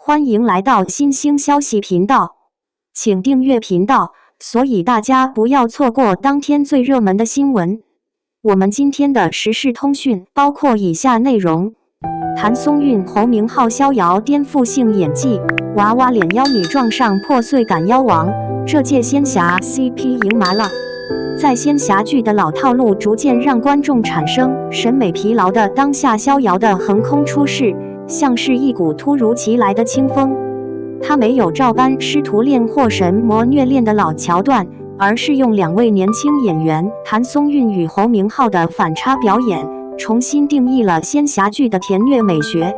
欢迎来到新兴消息频道，请订阅频道，所以大家不要错过当天最热门的新闻。我们今天的时事通讯包括以下内容：谭松韵、侯明昊、逍遥颠覆性演技，娃娃脸妖女撞上破碎感妖王，这届仙侠 CP 赢麻了。在仙侠剧的老套路逐渐让观众产生审美疲劳的当下，逍遥的横空出世像是一股突如其来的清风。他没有照搬师徒恋或神魔虐恋的老桥段，而是用两位年轻演员谭松韵与侯明昊的反差表演，重新定义了仙侠剧的甜虐美学。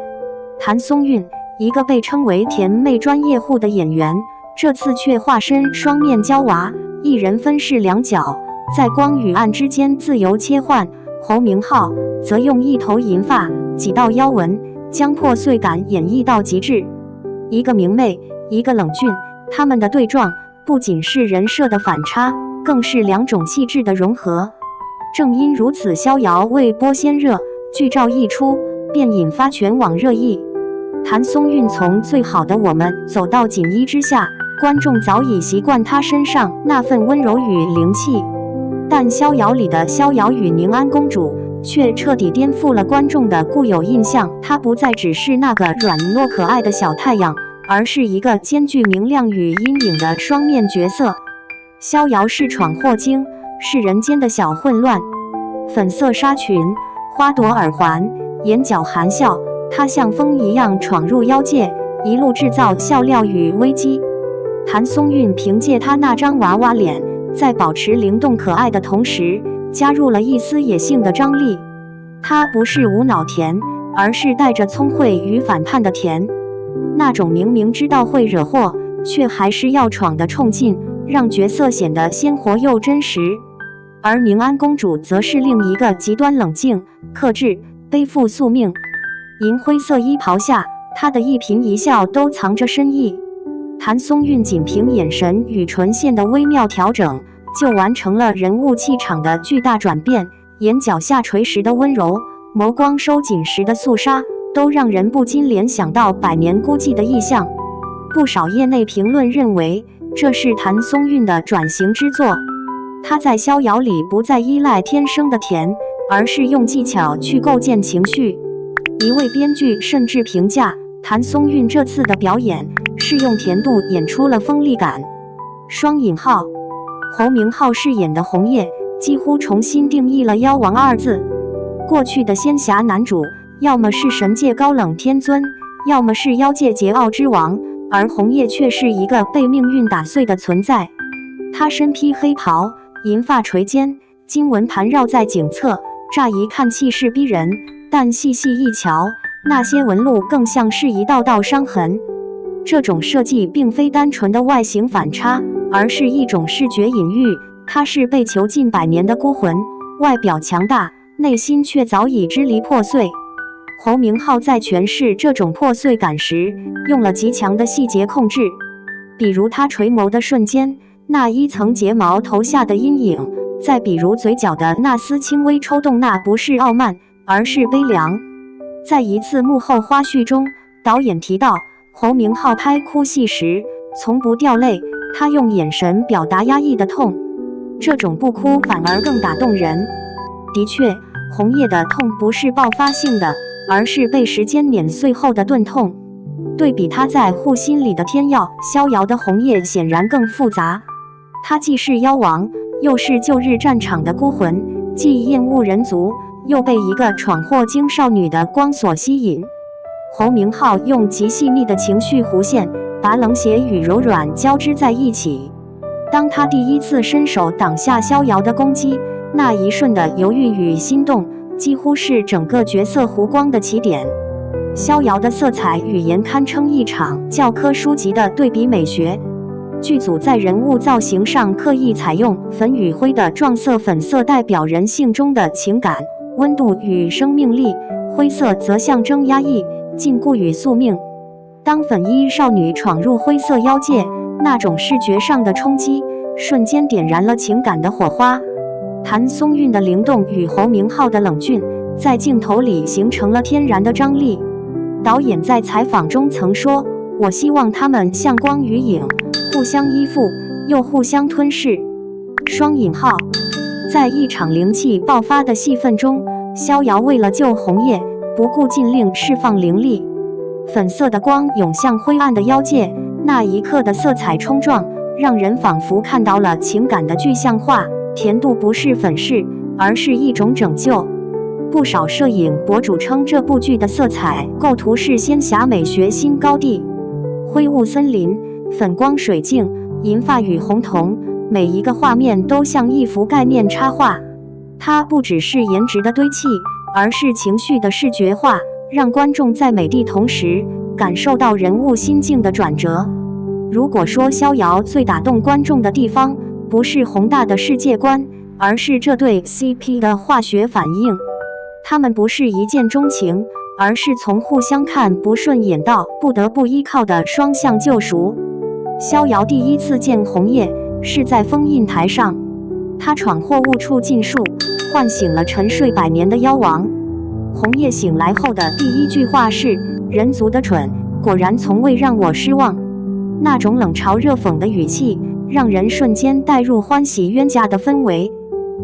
谭松韵，一个被称为甜妹专业户的演员，这次却化身双面娇娃，一人分饰两角，在光与暗之间自由切换。侯明昊则用一头银发、几道妖纹，将破碎感演绎到极致。一个明媚，一个冷峻，他们的对撞不仅是人设的反差，更是两种气质的融合。正因如此，逍遥为播先热，剧照一出便引发全网热议。谭松韵从最好的我们走到锦衣之下，观众早已习惯她身上那份温柔与灵气，但逍遥里的逍遥与宁安公主却彻底颠覆了观众的固有印象。她不再只是那个软糯可爱的小太阳，而是一个兼具明亮与阴影的双面角色。逍遥是闯祸精，是人间的小混乱。粉色纱裙，花朵耳环，眼角含笑，她像风一样闯入妖界，一路制造笑料与危机。谭松韵凭借她那张娃娃脸，在保持灵动可爱的同时，加入了一丝野性的张力。她不是无脑甜，而是带着聪慧与反叛的甜，那种明明知道会惹祸，却还是要闯的冲劲，让角色显得鲜活又真实。而宁安公主则是另一个极端冷静、克制、背负宿命。银灰色衣袍下，她的一颦一笑都藏着深意。谭松韵仅凭眼神与唇线的微妙调整，就完成了人物气场的巨大转变。眼角下垂时的温柔，眸光收紧时的肃杀，都让人不禁联想到百年孤寂的意象。不少业内评论认为，这是谭松韵的转型之作。她在逍遥里不再依赖天生的甜，而是用技巧去构建情绪。一位编剧甚至评价，谭松韵这次的表演是用甜度演出了锋利感。双引号，侯明昊饰演的红叶几乎重新定义了妖王二字。过去的仙侠男主要么是神界高冷天尊，要么是妖界桀骜之王，而红叶却是一个被命运打碎的存在。他身披黑袍，银发垂肩，金纹盘绕在颈侧，乍一看气势逼人，但细细一瞧，那些纹路更像是一道道伤痕。这种设计并非单纯的外形反差，而是一种视觉隐喻。他是被囚禁百年的孤魂，外表强大，内心却早已支离破碎。侯明昊在诠释这种破碎感时，用了极强的细节控制，比如他垂眸的瞬间，那一层睫毛投下的阴影；再比如嘴角的那丝轻微抽动，那不是傲慢，而是悲凉。在一次幕后花絮中，导演提到，侯明昊拍哭戏时从不掉泪，他用眼神表达压抑的痛，这种不哭反而更打动人。的确，红叶的痛不是爆发性的，而是被时间碾碎后的钝痛。对比他在护心里的天耀，逍遥的红叶显然更复杂。他既是妖王，又是旧日战场的孤魂，既厌恶人族，又被一个闯祸精少女的光所吸引。侯明昊用极细腻的情绪弧线，把冷血与柔软交织在一起。当他第一次伸手挡下逍遥的攻击，那一瞬的犹豫与心动，几乎是整个角色弧光的起点。逍遥的色彩语言堪称一场教科书级的对比美学。剧组在人物造型上刻意采用粉与灰的撞色，粉色代表人性中的情感、温度与生命力，灰色则象征压抑、禁锢与宿命。当粉衣少女闯入灰色妖界，那种视觉上的冲击，瞬间点燃了情感的火花。谭松韵的灵动与侯明昊的冷峻，在镜头里形成了天然的张力。导演在采访中曾说，我希望他们像光与影，互相依附，又互相吞噬。双引号，在一场灵气爆发的戏份中，逍遥为了救红叶，不顾禁令释放灵力。粉色的光涌向灰暗的妖界，那一刻的色彩冲撞，让人仿佛看到了情感的具象化。甜度不是粉饰，而是一种拯救。不少摄影博主称这部剧的色彩构图是仙侠美学新高地。灰雾森林、粉光水镜、银发与红瞳，每一个画面都像一幅盖面插画。它不只是颜值的堆砌，而是情绪的视觉化，让观众在美的同时感受到人物心境的转折。如果说逍遥最打动观众的地方，不是宏大的世界观，而是这对 CP 的化学反应。他们不是一见钟情，而是从互相看不顺眼到不得不依靠的双向救赎。逍遥第一次见红叶是在封印台上，他闯祸误触禁术，唤醒了沉睡百年的妖王。红叶醒来后的第一句话是：人族的蠢，果然从未让我失望。那种冷嘲热讽的语气，让人瞬间带入欢喜冤家的氛围。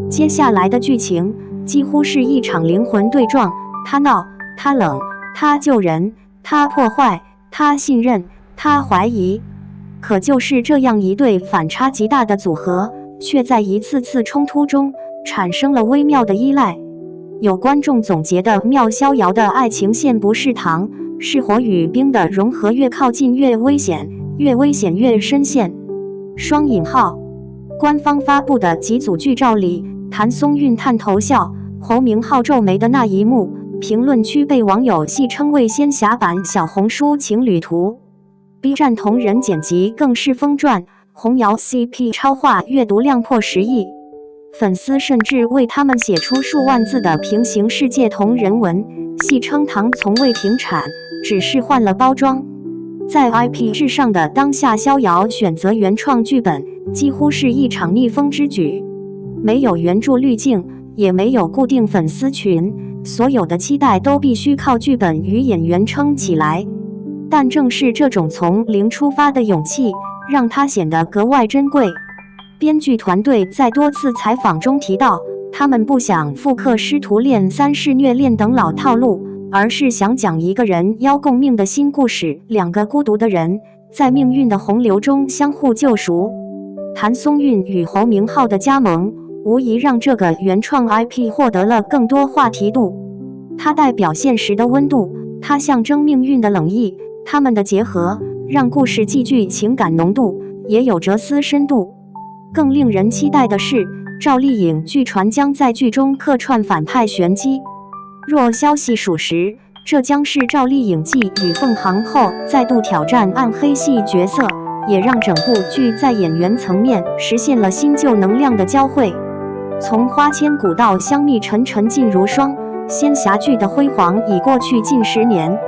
接下来的剧情几乎是一场灵魂对撞，他闹，他冷，他救人，他破坏，他信任，他怀疑。可就是这样一对反差极大的组合，却在一次次冲突中产生了微妙的依赖。有观众总结的妙，逍遥的爱情线不是糖，是火与冰的融合，越靠近越危险，越危险越深陷。双引号，官方发布的几组剧照里，谭松韵探头笑，侯明昊皱眉的那一幕，评论区被网友戏称为仙侠版小红书情侣图。B 站同人剪辑更是疯传，红瑶 CP 超话阅读量破10亿，粉丝甚至为他们写出数万字的平行世界同人文，戏称糖从未停产，只是换了包装。在 IP 至上的当下，逍遥选择原创剧本，几乎是一场逆风之举。没有原著滤镜，也没有固定粉丝群，所有的期待都必须靠剧本与演员撑起来。但正是这种从零出发的勇气，让它显得格外珍贵。编剧团队在多次采访中提到，他们不想复刻师徒恋、三世虐恋等老套路，而是想讲一个人妖共命的新故事，两个孤独的人在命运的洪流中相互救赎。谭松韵与侯明昊的加盟，无疑让这个原创 IP 获得了更多话题度。它代表现实的温度，它象征命运的冷意，他们的结合让故事既具情感浓度，也有哲思深度。更令人期待的是，赵丽颖据传将在剧中客串反派玄机。若消息属实，这将是赵丽颖继与凤航后再度挑战暗黑系角色，也让整部剧在演员层面实现了新旧能量的交汇。从花千骨到香蜜沉沉烬如霜，仙侠剧的辉煌已过去近10年。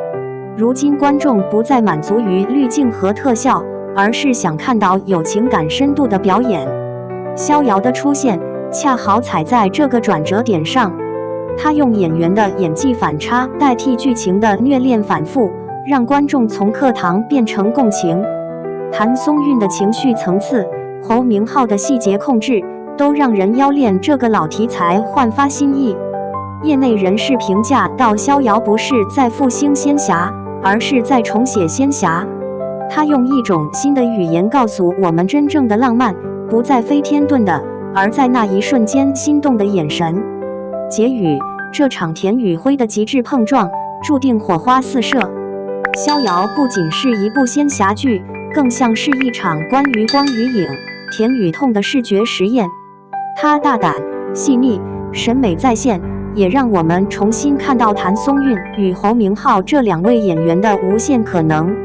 如今观众不再满足于滤镜和特效，而是想看到有情感深度的表演。逍遥的出现恰好踩在这个转折点上，他用演员的演技反差代替剧情的虐恋反复，让观众从课堂变成共情。谭松韵的情绪层次，侯明昊的细节控制，都让人妖恋这个老题材焕发新意。业内人士评价到，逍遥不是在复兴仙侠，而是在重写仙侠。他用一种新的语言告诉我们，真正的浪漫不在飞天遁的，而在那一瞬间心动的眼神。结语：这场甜与灰的极致碰撞，注定火花四射。逍遥不仅是一部仙侠剧，更像是一场关于光与影、甜与痛的视觉实验。它大胆、细腻、审美在线，也让我们重新看到谭松韵与侯明昊这2位演员的无限可能。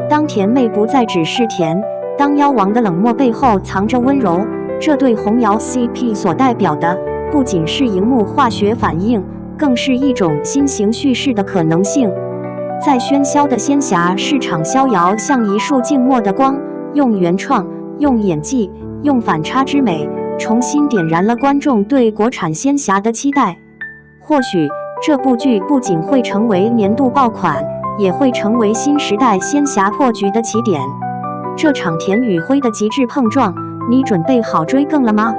当甜妹不再只是甜，当妖王的冷漠背后藏着温柔，这对红瑶 CP 所代表的不仅是荧幕化学反应，更是一种新型叙事的可能性。在喧嚣的仙侠市场，逍遥像一束静默的光，用原创、用演技、用反差之美，重新点燃了观众对国产仙侠的期待。或许这部剧不仅会成为年度爆款，也会成为新时代仙侠破局的起点。这场田与辉的极致碰撞，你准备好追更了吗？